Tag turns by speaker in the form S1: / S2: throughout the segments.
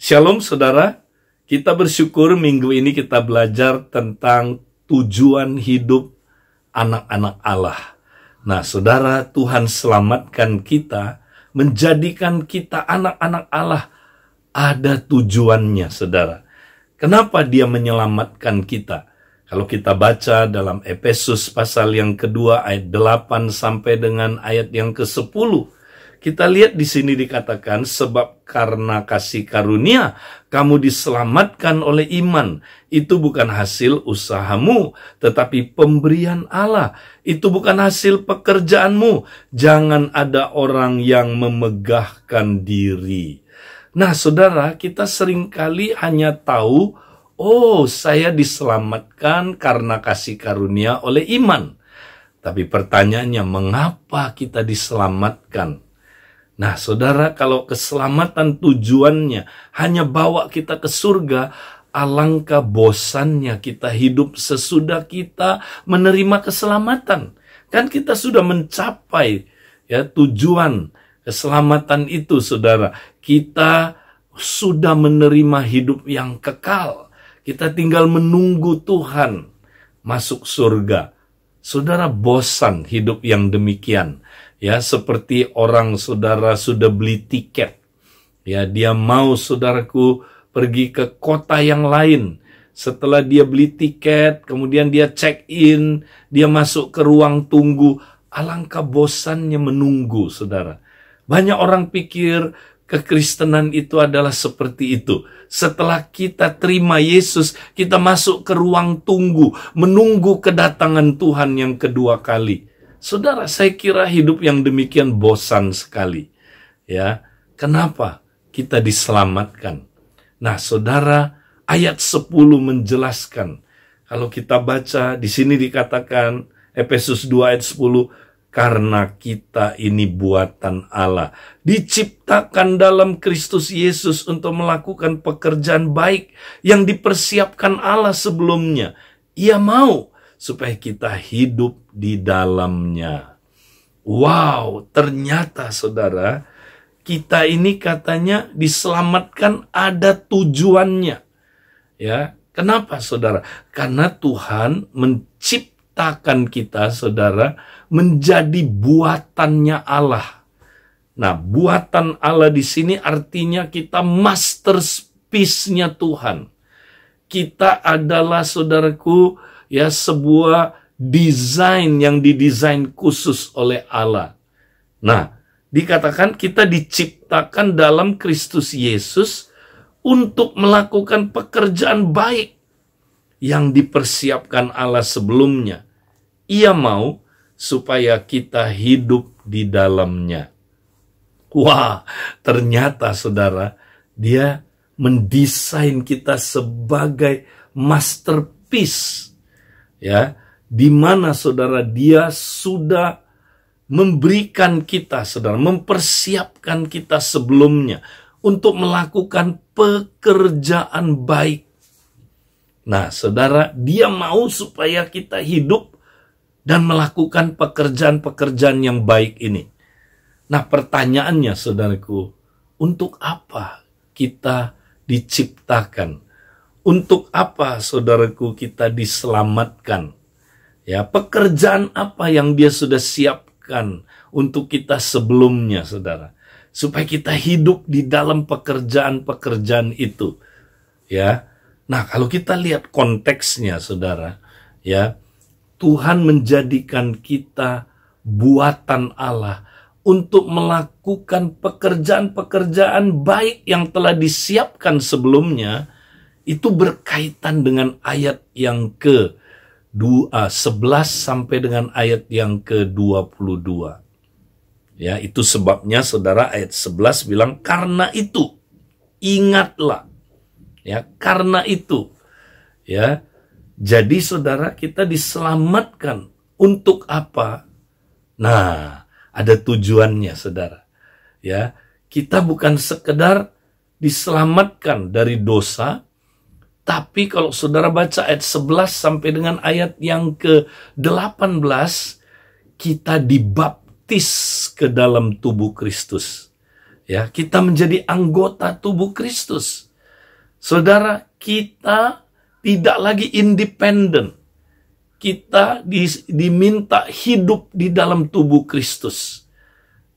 S1: Shalom saudara, kita bersyukur minggu ini kita belajar tentang tujuan hidup anak-anak Allah. Nah saudara, Tuhan selamatkan kita, menjadikan kita anak-anak Allah. Ada tujuannya saudara. Kenapa dia menyelamatkan kita? Kalau kita baca dalam Efesus pasal yang kedua ayat 8 sampai dengan ayat yang ke-10, kita lihat di sini dikatakan, sebab karena kasih karunia kamu diselamatkan oleh iman. Itu bukan hasil usahamu, tetapi pemberian Allah. Itu bukan hasil pekerjaanmu. Jangan ada orang yang memegahkan diri. Nah saudara, kita seringkali hanya tahu, oh saya diselamatkan karena kasih karunia oleh iman. Tapi pertanyaannya, mengapa kita diselamatkan? Nah saudara, kalau keselamatan tujuannya hanya bawa kita ke surga, alangkah bosannya kita hidup sesudah kita menerima keselamatan. Kan kita sudah mencapai tujuan keselamatan itu saudara. Kita sudah menerima hidup yang kekal. Kita tinggal menunggu Tuhan masuk surga. Saudara bosan hidup yang demikian. Ya, seperti orang saudara sudah beli tiket. Ya, dia mau saudaraku pergi ke kota yang lain. Setelah dia beli tiket, kemudian dia check in, dia masuk ke ruang tunggu. Alangkah bosannya menunggu, saudara. Banyak orang pikir kekristenan itu adalah seperti itu. Setelah kita terima Yesus, kita masuk ke ruang tunggu, menunggu kedatangan Tuhan yang kedua kali. Saudara, saya kira hidup yang demikian bosan sekali. Ya, kenapa kita diselamatkan? Nah, saudara, ayat 10 menjelaskan. Kalau kita baca, di sini dikatakan, Efesus 2 ayat 10, karena kita ini buatan Allah, diciptakan dalam Kristus Yesus untuk melakukan pekerjaan baik yang dipersiapkan Allah sebelumnya. Ia mau supaya kita hidup di dalamnya. Wow, ternyata saudara, kita ini katanya diselamatkan ada tujuannya. Ya, kenapa saudara? Karena Tuhan menciptakan kita saudara menjadi buatannya Allah. Nah, buatan Allah di sini artinya kita masterpiece-nya Tuhan. Kita adalah saudaraku sebuah desain yang didesain khusus oleh Allah. Nah, dikatakan kita diciptakan dalam Kristus Yesus untuk melakukan pekerjaan baik yang dipersiapkan Allah sebelumnya. Ia mau supaya kita hidup di dalamnya. Wah, ternyata saudara, dia mendesain kita sebagai masterpiece. Ya, di mana saudara dia sudah memberikan kita, saudara, mempersiapkan kita sebelumnya untuk melakukan pekerjaan baik. Nah, saudara, dia mau supaya kita hidup dan melakukan pekerjaan-pekerjaan yang baik ini. Nah, pertanyaannya, saudaraku, untuk apa kita diciptakan? Untuk apa, saudaraku, kita diselamatkan? Ya, pekerjaan apa yang dia sudah siapkan untuk kita sebelumnya, saudara? Supaya kita hidup di dalam pekerjaan-pekerjaan itu. Ya. Nah, kalau kita lihat konteksnya, saudara, ya, Tuhan menjadikan kita buatan Allah untuk melakukan pekerjaan-pekerjaan baik yang telah disiapkan sebelumnya. Itu berkaitan dengan ayat yang ke-11 sampai dengan ayat yang ke-22. Ya, itu sebabnya saudara ayat 11 bilang, karena itu ingatlah. Ya, karena itu. Ya. Jadi saudara, kita diselamatkan untuk apa? Nah, ada tujuannya saudara. Ya, kita bukan sekedar diselamatkan dari dosa, tapi kalau saudara baca ayat 11 sampai dengan ayat yang ke-18, kita dibaptis ke dalam tubuh Kristus. Ya, kita menjadi anggota tubuh Kristus. Saudara, kita tidak lagi independen. Kita diminta hidup di dalam tubuh Kristus.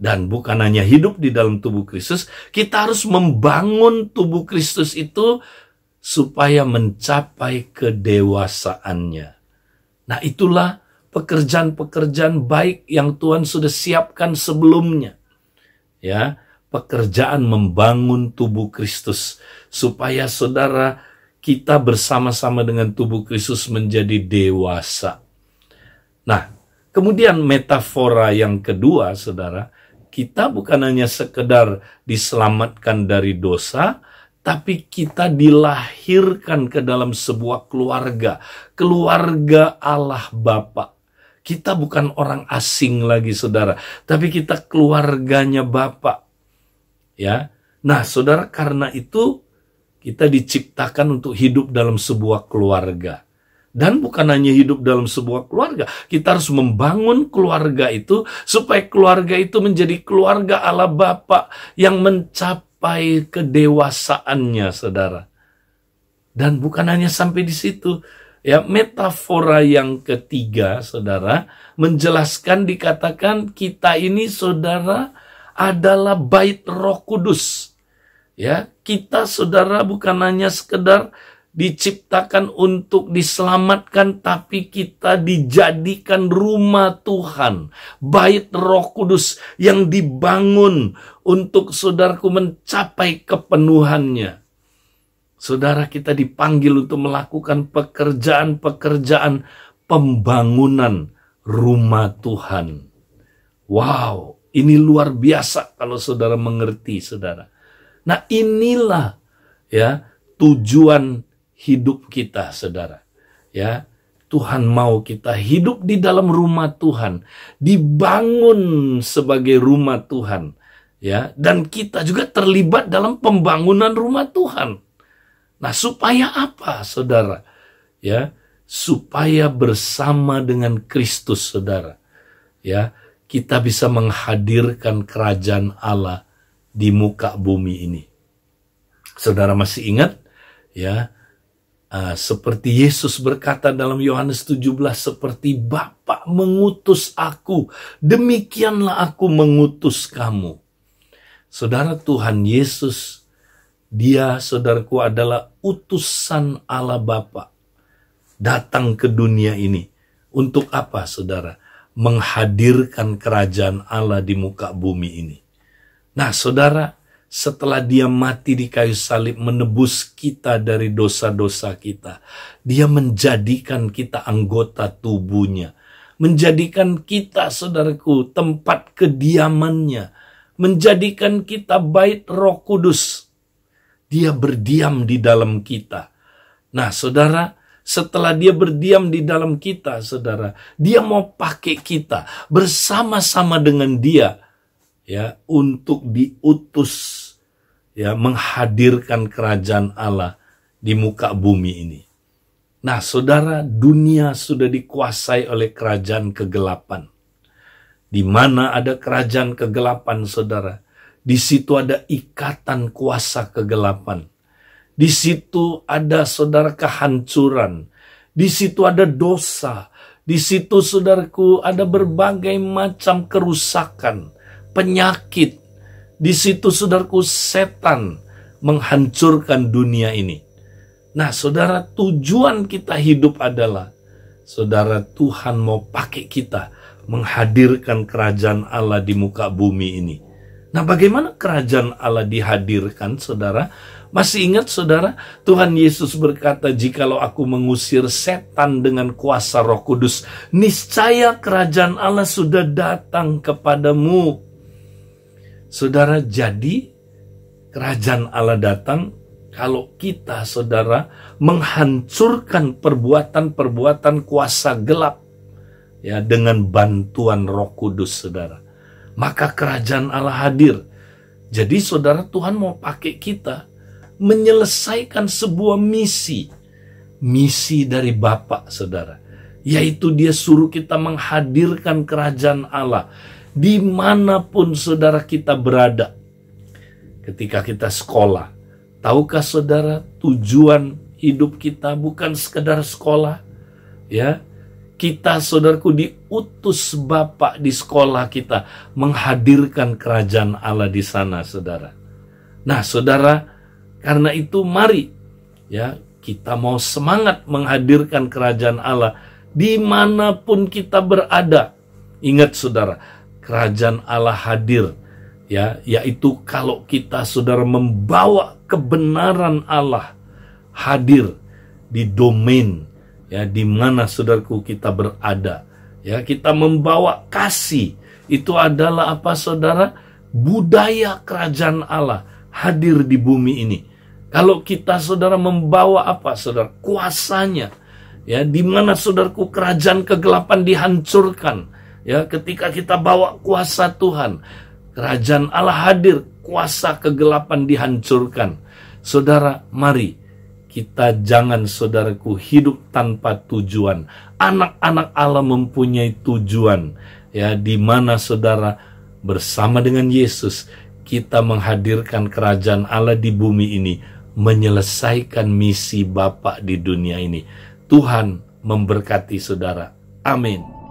S1: Dan bukan hanya hidup di dalam tubuh Kristus, kita harus membangun tubuh Kristus itu supaya mencapai kedewasaannya. Nah, itulah pekerjaan-pekerjaan baik yang Tuhan sudah siapkan sebelumnya. Ya, pekerjaan membangun tubuh Kristus supaya saudara kita bersama-sama dengan tubuh Kristus menjadi dewasa. Nah, kemudian metafora yang kedua, saudara, kita bukan hanya sekedar diselamatkan dari dosa, tapi kita dilahirkan ke dalam sebuah keluarga, keluarga Allah Bapa. Kita bukan orang asing lagi, saudara, tapi kita keluarganya Bapa. Ya, nah, saudara, karena itu kita diciptakan untuk hidup dalam sebuah keluarga. Dan bukan hanya hidup dalam sebuah keluarga, kita harus membangun keluarga itu supaya keluarga itu menjadi keluarga Allah Bapa yang mencapai kedewasaannya, saudara. Dan bukan hanya sampai di situ. Ya, metafora yang ketiga, saudara, menjelaskan dikatakan kita ini, saudara, adalah bait Roh Kudus. Ya, kita, saudara, bukan hanya sekedar diciptakan untuk diselamatkan, tapi kita dijadikan rumah Tuhan, bait Roh Kudus yang dibangun untuk saudaraku mencapai kepenuhannya. Saudara, kita dipanggil untuk melakukan pekerjaan-pekerjaan pembangunan rumah Tuhan. Wow, ini luar biasa kalau saudara mengerti, saudara. Nah, inilah ya tujuan hidup kita, saudara. Ya, Tuhan mau kita hidup di dalam rumah Tuhan, dibangun sebagai rumah Tuhan, ya, dan kita juga terlibat dalam pembangunan rumah Tuhan. Nah, supaya apa, saudara? Ya, supaya bersama dengan Kristus, saudara. Ya, kita bisa menghadirkan kerajaan Allah di muka bumi ini. Saudara masih ingat? Ya, seperti Yesus berkata dalam Yohanes 17, seperti Bapa mengutus aku, demikianlah aku mengutus kamu. Saudara, Tuhan Yesus, Dia, saudaraku, adalah utusan Allah Bapa datang ke dunia ini. Untuk apa, saudara? Menghadirkan kerajaan Allah di muka bumi ini. Nah, saudara, setelah Dia mati di kayu salib menebus kita dari dosa-dosa kita, Dia menjadikan kita anggota tubuhnya, menjadikan kita, saudaraku, tempat kediamannya, menjadikan kita bait Roh Kudus. Dia berdiam di dalam kita. Nah, saudara, setelah Dia berdiam di dalam kita, saudara, Dia mau pakai kita bersama-sama dengan Dia, ya, untuk diutus, ya, menghadirkan kerajaan Allah di muka bumi ini. Nah, saudara, dunia sudah dikuasai oleh kerajaan kegelapan. Di mana ada kerajaan kegelapan, saudara, di situ ada ikatan kuasa kegelapan. Di situ ada, saudara, kehancuran. Di situ ada dosa. Di situ, saudaraku, ada berbagai macam kerusakan, penyakit. Di situ, saudaraku, setan menghancurkan dunia ini. Nah, saudara, tujuan kita hidup adalah, saudara, Tuhan mau pakai kita menghadirkan kerajaan Allah di muka bumi ini. Nah, bagaimana kerajaan Allah dihadirkan, saudara? Masih ingat, saudara, Tuhan Yesus berkata, jikalau aku mengusir setan dengan kuasa Roh Kudus, niscaya kerajaan Allah sudah datang kepadamu. Saudara, jadi kerajaan Allah datang kalau kita, saudara, menghancurkan perbuatan-perbuatan kuasa gelap, ya, dengan bantuan Roh Kudus, saudara. Maka kerajaan Allah hadir. Jadi, saudara, Tuhan mau pakai kita menyelesaikan sebuah misi. Misi dari Bapa, saudara. Yaitu Dia suruh kita menghadirkan kerajaan Allah dimanapun, saudara, kita berada. Ketika kita sekolah, Tahukah saudara, tujuan hidup kita bukan sekedar sekolah, ya. Kita, saudaraku, diutus Bapa di sekolah kita menghadirkan kerajaan Allah di sana, saudara. Nah, saudara, karena itu mari, ya, kita mau semangat menghadirkan kerajaan Allah dimanapun kita berada. Ingat, saudara, kerajaan Allah hadir, ya, yaitu kalau kita, saudara, membawa kebenaran Allah hadir di domain, ya, di mana, saudaraku, kita berada. Ya, kita membawa kasih. Itu adalah apa, saudara? Budaya kerajaan Allah hadir di bumi ini. Kalau kita, saudara, membawa apa, saudara? Kuasanya. Ya, di mana, saudaraku, kerajaan kegelapan dihancurkan. Ya, ketika kita bawa kuasa Tuhan, kerajaan Allah hadir, kuasa kegelapan dihancurkan. Saudara, mari kita jangan, saudaraku, hidup tanpa tujuan. Anak-anak Allah mempunyai tujuan, ya, di mana, saudara, bersama dengan Yesus kita menghadirkan kerajaan Allah di bumi ini, menyelesaikan misi Bapa di dunia ini. Tuhan memberkati saudara. Amin.